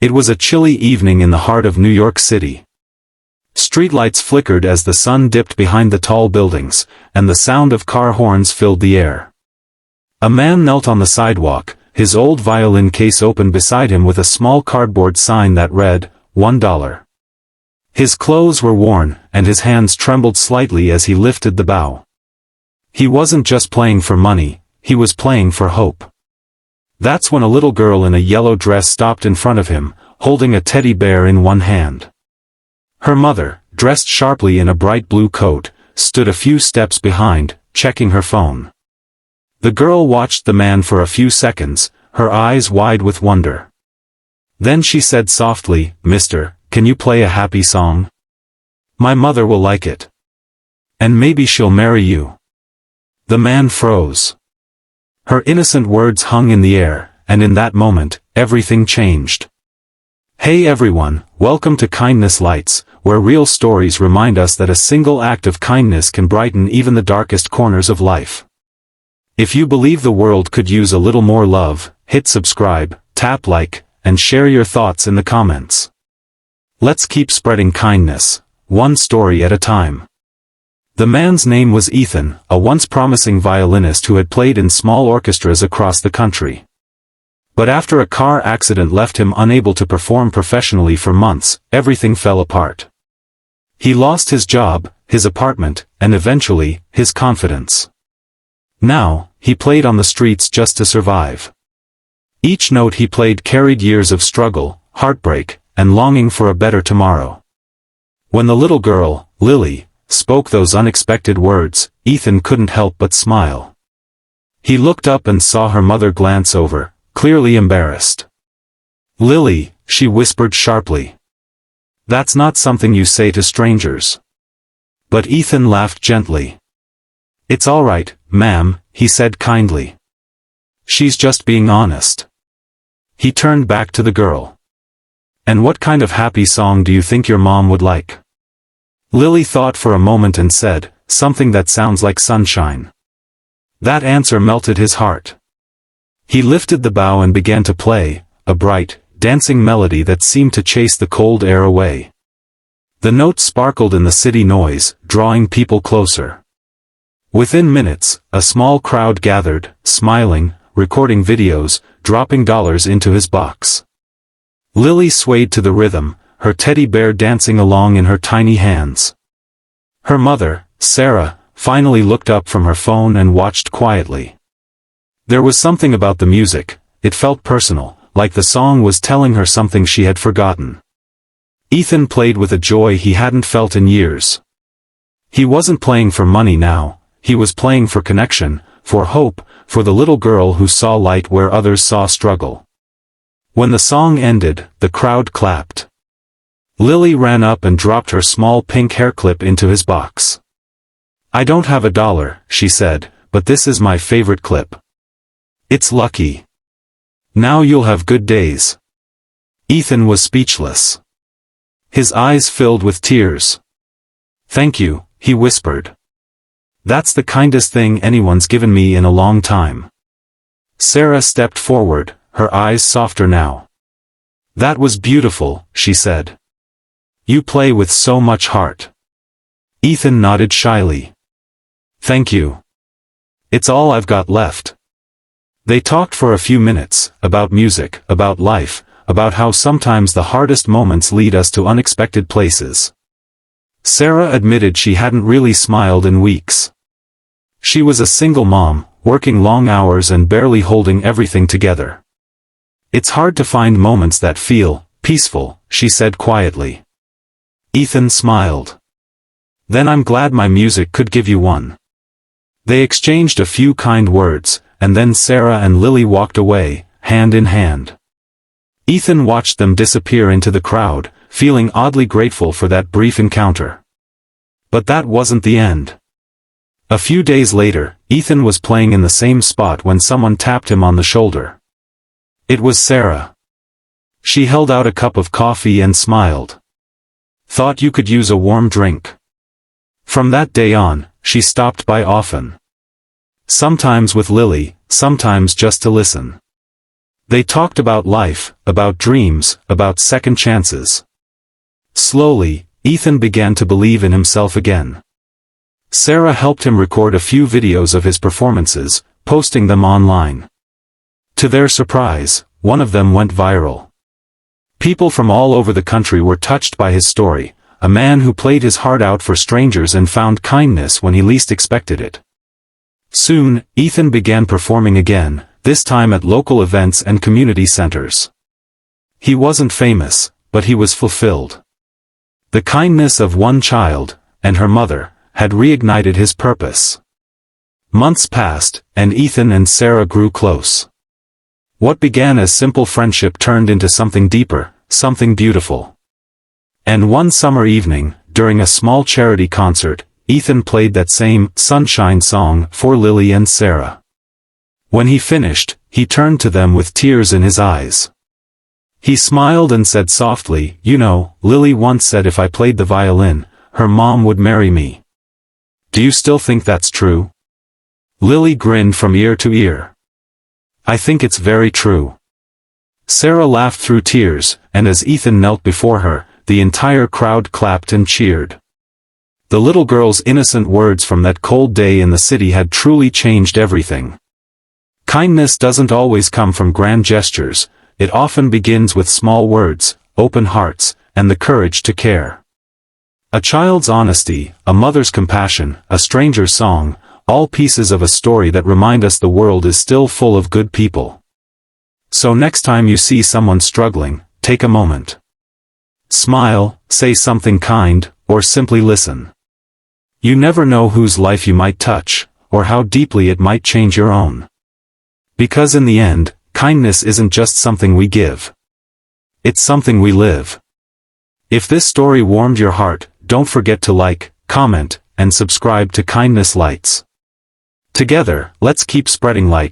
It was a chilly evening in the heart of New York City. Streetlights flickered as the sun dipped behind the tall buildings, and the sound of car horns filled the air. A man knelt on the sidewalk, his old violin case open beside him with a small cardboard sign that read, $1. His clothes were worn, and his hands trembled slightly as he lifted the bow. He wasn't just playing for money, he was playing for hope. That's when a little girl in a yellow dress stopped in front of him, holding a teddy bear in one hand. Her mother, dressed sharply in a bright blue coat, stood a few steps behind, checking her phone. The girl watched the man for a few seconds, her eyes wide with wonder. Then she said softly, "Mister, can you play a happy song? My mother will like it. And maybe she'll marry you." The man froze. Her innocent words hung in the air, and in that moment, everything changed. Hey everyone, welcome to Kindness Lights, where real stories remind us that a single act of kindness can brighten even the darkest corners of life. If you believe the world could use a little more love, hit subscribe, tap like, and share your thoughts in the comments. Let's keep spreading kindness, one story at a time. The man's name was Ethan, a once promising violinist who had played in small orchestras across the country. But after a car accident left him unable to perform professionally for months, everything fell apart. He lost his job, his apartment, and eventually, his confidence. Now, he played on the streets just to survive. Each note he played carried years of struggle, heartbreak, and longing for a better tomorrow. When the little girl, Lily, spoke those unexpected words, Ethan couldn't help but smile. He looked up and saw her mother glance over, clearly embarrassed. "Lily," she whispered sharply. "That's not something you say to strangers." But Ethan laughed gently. "It's all right, ma'am," he said kindly. "She's just being honest." He turned back to the girl. "And what kind of happy song do you think your mom would like?" Lily thought for a moment and said, "Something that sounds like sunshine." That answer melted his heart. He lifted the bow and began to play, a bright, dancing melody that seemed to chase the cold air away. The notes sparkled in the city noise, drawing people closer. Within minutes, a small crowd gathered, smiling, recording videos, dropping dollars into his box. Lily swayed to the rhythm, her teddy bear dancing along in her tiny hands. Her mother, Sarah, finally looked up from her phone and watched quietly. There was something about the music, it felt personal, like the song was telling her something she had forgotten. Ethan played with a joy he hadn't felt in years. He wasn't playing for money now, he was playing for connection, for hope, for the little girl who saw light where others saw struggle. When the song ended, the crowd clapped. Lily ran up and dropped her small pink hair clip into his box. "I don't have $1, she said, "but this is my favorite clip. It's lucky. Now you'll have good days." Ethan was speechless. His eyes filled with tears. "Thank you," he whispered. "That's the kindest thing anyone's given me in a long time." Sarah stepped forward, her eyes softer now. "That was beautiful," she said. "You play with so much heart." Ethan nodded shyly. "Thank you. It's all I've got left." They talked for a few minutes, about music, about life, about how sometimes the hardest moments lead us to unexpected places. Sarah admitted she hadn't really smiled in weeks. She was a single mom, working long hours and barely holding everything together. "It's hard to find moments that feel peaceful," she said quietly. Ethan smiled. "Then I'm glad my music could give you one." They exchanged a few kind words, and then Sarah and Lily walked away, hand in hand. Ethan watched them disappear into the crowd, feeling oddly grateful for that brief encounter. But that wasn't the end. A few days later, Ethan was playing in the same spot when someone tapped him on the shoulder. It was Sarah. She held out a cup of coffee and smiled. "Thought you could use a warm drink." From that day on, she stopped by often. Sometimes with Lily, sometimes just to listen. They talked about life, about dreams, about second chances. Slowly, Ethan began to believe in himself again. Sarah helped him record a few videos of his performances, posting them online. To their surprise, one of them went viral. People from all over the country were touched by his story, a man who played his heart out for strangers and found kindness when he least expected it. Soon, Ethan began performing again, this time at local events and community centers. He wasn't famous, but he was fulfilled. The kindness of one child, and her mother, had reignited his purpose. Months passed, and Ethan and Sarah grew close. What began as simple friendship turned into something deeper, something beautiful. And one summer evening, during a small charity concert, Ethan played that same Sunshine song for Lily and Sarah. When he finished, he turned to them with tears in his eyes. He smiled and said softly, "You know, Lily once said if I played the violin, her mom would marry me. Do you still think that's true?" Lily grinned from ear to ear. "I think it's very true." Sarah laughed through tears, and as Ethan knelt before her, the entire crowd clapped and cheered. The little girl's innocent words from that cold day in the city had truly changed everything. Kindness doesn't always come from grand gestures, it often begins with small words, open hearts, and the courage to care. A child's honesty, a mother's compassion, a stranger's song, all pieces of a story that remind us the world is still full of good people. So next time you see someone struggling, take a moment. Smile, say something kind, or simply listen. You never know whose life you might touch, or how deeply it might change your own. Because in the end, kindness isn't just something we give. It's something we live. If this story warmed your heart, don't forget to like, comment, and subscribe to Kindness Lights. Together, let's keep spreading light.